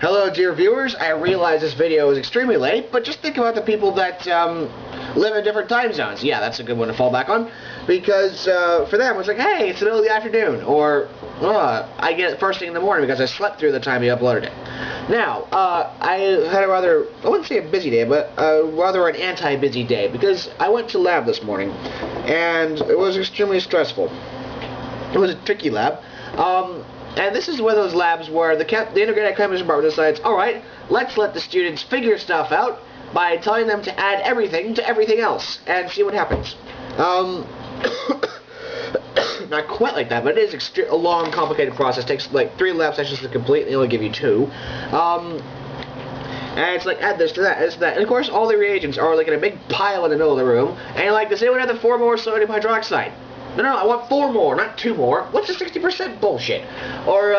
Hello, dear viewers. I realize this video is extremely late, but just think about the people that live in different time zones. Yeah, that's a good one to fall back on, because for them it's like, hey, it's the middle of the afternoon, or I get it first thing in the morning because I slept through the time you uploaded it. Now, I had a rather, I wouldn't say a busy day, but rather an anti-busy day, because I went to lab this morning, and it was extremely stressful. It was a tricky lab. And this is one of those labs where the integrated chemistry department decides, alright, let's let the students figure stuff out by telling them to add everything to everything else, and see what happens. Not quite like that, but it is a long, complicated process. It takes like 3 lab sessions to complete, and they only give you 2. And it's like, add this to that, this to that. And of course, all the reagents are like in a big pile in the middle of the room, and you're like, does anyone have the 4 more sodium hydroxide? No, I want 4 more, not 2 more. What's the 60% bullshit? Or,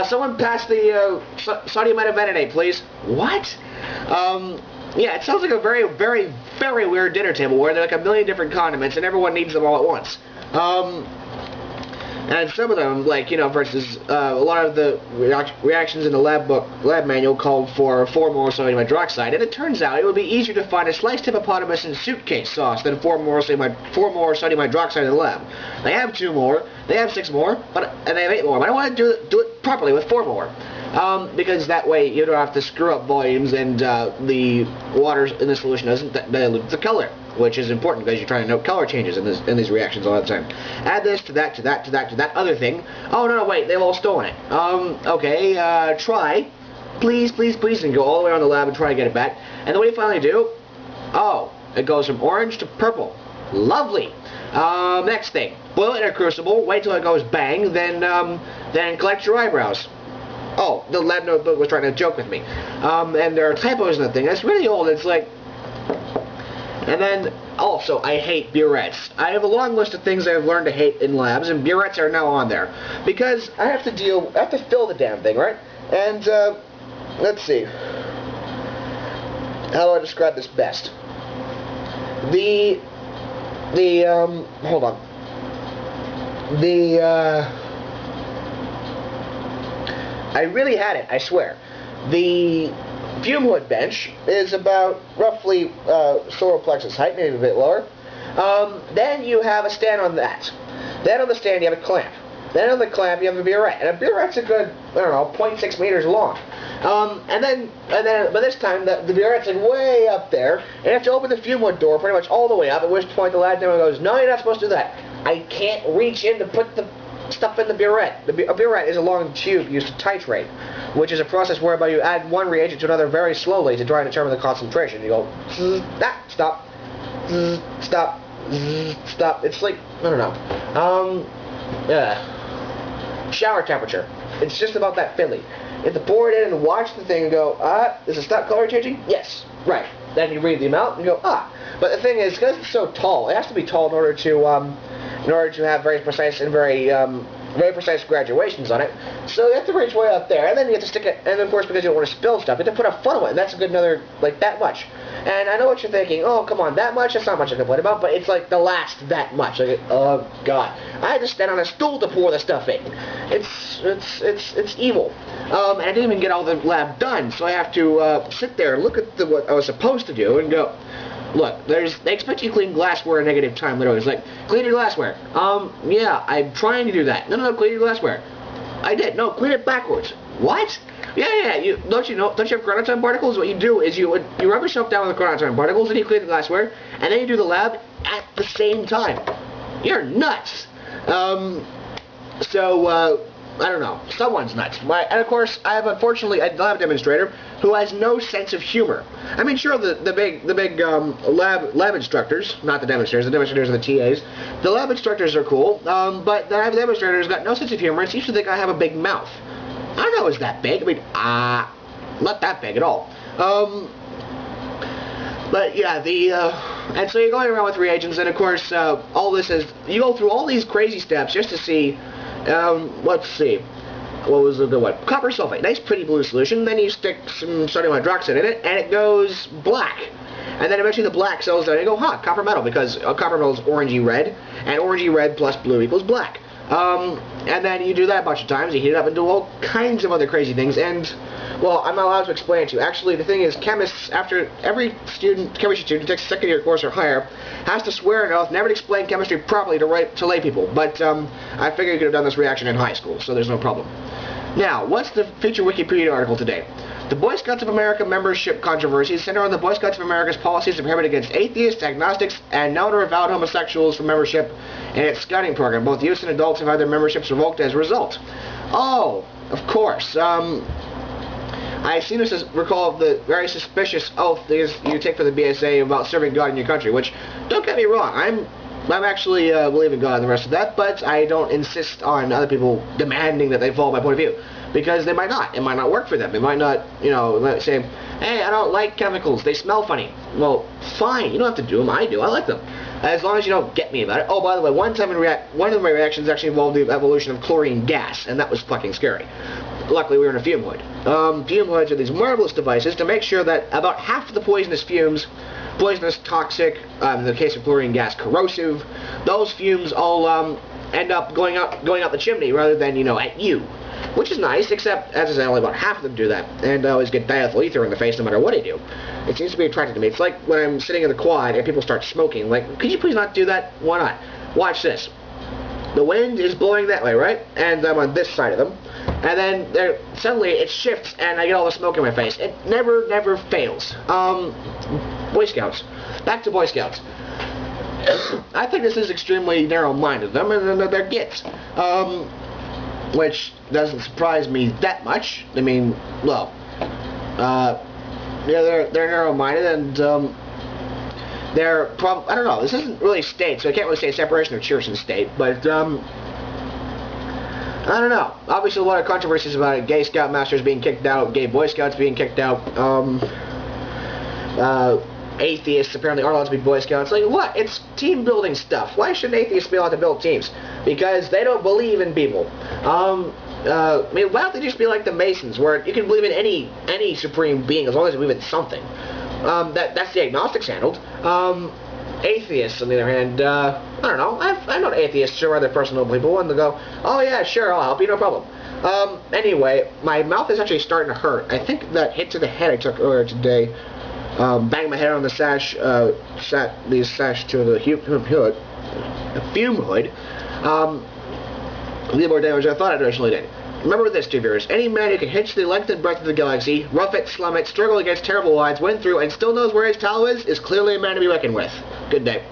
someone pass the sodium metavenonate, please. What? Yeah, it sounds like a very, very, very weird dinner table where there are like a million different condiments and everyone needs them all at once. And some of them, like, you know, for instance, a lot of the reactions in the lab manual called for 4 more sodium hydroxide, and it turns out it would be easier to find a sliced hippopotamus in suitcase sauce than 4 more sodium hydroxide in the lab. They have 2 more, they have 6 more, and they have 8 more, but I want to do it properly with 4 more. Because that way you don't have to screw up volumes, and the water in the solution doesn't dilute the color, which is important because you're trying to note color changes in these reactions all the time. Add this to that, to that, to that, to that other thing. Oh, no, wait, they've all stolen it. Okay, try. Please, please, please, and go all the way around the lab and try to get it back. And then what do you finally do? Oh, it goes from orange to purple. Lovely. Next thing. Boil it in a crucible, wait till it goes bang, then collect your eyebrows. Oh, the lab notebook was trying to joke with me. And there are typos in the thing. It's really old. It's like... And then, also, I hate burettes. I have a long list of things I've learned to hate in labs, and burettes are now on there. Because I have to fill the damn thing, right? And, let's see. How do I describe this best? Hold on. I really had it, I swear. The fume hood bench is about roughly solar plexus height, maybe a bit lower. Then you have a stand on that. Then on the stand you have a clamp. Then on the clamp you have a burette. And a burette's a good, I don't know, 0.6 meters long. And then by this time the burette's like way up there, and you have to open the fume hood door pretty much all the way up, at which point the lab demo goes, no, you're not supposed to do that. I can't reach in to put the stuff in the burette. A burette is a long tube used to titrate, which is a process whereby you add one reagent to another very slowly to try and determine the concentration. You go, stop, stop, stop. It's like, I don't know, shower temperature. It's just about that fiddly. You have to pour it in and watch the thing and go, does it stop color changing? Yes, right. Then you read the amount and you go, But the thing is, because it's so tall, it has to be tall in order to have very precise and very precise graduations on it. So you have to reach way up there, and then you have to stick it, and of course, because you don't want to spill stuff, you have to put a funnel in, and that's a good another, like, that much. And I know what you're thinking, oh, come on, that much? That's not much to complain about, but it's like the last that much. Like, oh, God. I had to stand on a stool to pour the stuff in. It's evil. And I didn't even get all the lab done, so I have to sit there and look at what I was supposed to do and go, look, they expect you to clean glassware in negative time, literally. It's like, clean your glassware. Yeah, I'm trying to do that. No, clean your glassware. I did. No, clean it backwards. What? Yeah, don't you have chronotype particles? What you do is you rub yourself down with the chronotype particles, and you clean the glassware, and then you do the lab at the same time. You're nuts. I don't know. Someone's nuts. And of course, I have unfortunately a lab demonstrator who has no sense of humor. I mean, sure, the big lab instructors, not the demonstrators are the TAs. The lab instructors are cool, but the lab demonstrator's got no sense of humor and seems to think I have a big mouth. I don't know it's that big. I mean, not that big at all. But yeah, and so you're going around with reagents, and of course, all this is, you go through all these crazy steps just to see. Let's see. What was the good one? Copper sulfate. Nice pretty blue solution. Then you stick some sodium hydroxide in it, and it goes black. And then eventually the black settles down, and you go, copper metal, because copper metal is orangey red, and orangey red plus blue equals black. And then you do that a bunch of times, you heat it up and do all kinds of other crazy things, and, well, I'm not allowed to explain it to you. Actually, the thing is, chemists, after every chemistry student who takes a second year course or higher, has to swear an oath never to explain chemistry properly to lay people. But, I figured you could have done this reaction in high school, so there's no problem. Now, what's the feature Wikipedia article today? The Boy Scouts of America membership controversies center on the Boy Scouts of America's policies to prohibit against atheists, agnostics, and known or avowed homosexuals from membership in its scouting program. Both youths and adults have had their memberships revoked as a result. Oh, of course. I seem to recall the very suspicious oath you take for the BSA about serving God in your country, which, don't get me wrong, I'm actually believe in God and the rest of that, but I don't insist on other people demanding that they follow my point of view, because they might not. It might not work for them. They might not, say, hey, I don't like chemicals. They smell funny. Well, fine. You don't have to do them. I do. I like them. As long as you don't get me about it. Oh, by the way, one of my reactions actually involved the evolution of chlorine gas, and that was fucking scary. Luckily, we were in a fume hood. Fume hoods are these marvelous devices to make sure that about half of the poisonous fumes, poisonous, toxic, in the case of chlorine gas, corrosive, those fumes all end up going up the chimney rather than, at you. Which is nice, except, as I said, only about half of them do that. And I always get diethyl ether in the face no matter what I do. It seems to be attracted to me. It's like when I'm sitting in the quad and people start smoking. Like, could you please not do that? Why not? Watch this. The wind is blowing that way, right? And I'm on this side of them. And then suddenly it shifts and I get all the smoke in my face. It never fails. Boy Scouts. Back to Boy Scouts. I think this is extremely narrow-minded of them, and they're gits. Which doesn't surprise me that much. I mean, well, they're narrow-minded, and they're I don't know. This isn't really state, so I can't really say separation of church and state. But I don't know. Obviously, a lot of controversies about it. Gay Scoutmasters being kicked out, gay Boy Scouts being kicked out. Atheists apparently aren't allowed to be Boy Scouts. Like, what? It's team-building stuff. Why shouldn't atheists be allowed to build teams? Because they don't believe in people. I mean, why don't they just be like the Masons, where you can believe in any supreme being as long as you believe in something? That's the agnostics handled. Atheists, on the other hand, I don't know. I know atheists or other personal people, and they'll go, oh yeah, sure, I'll help you, no problem. Anyway, my mouth is actually starting to hurt. I think that hit to the head I took earlier today, banged my head on the sash, sash to the fume hood, did more damage than I thought it originally did. Remember this, two viewers. Any man who can hitch the length and breadth of the galaxy, rough it, slum it, struggle against terrible odds, win through, and still knows where his towel is clearly a man to be reckoned with. Good day.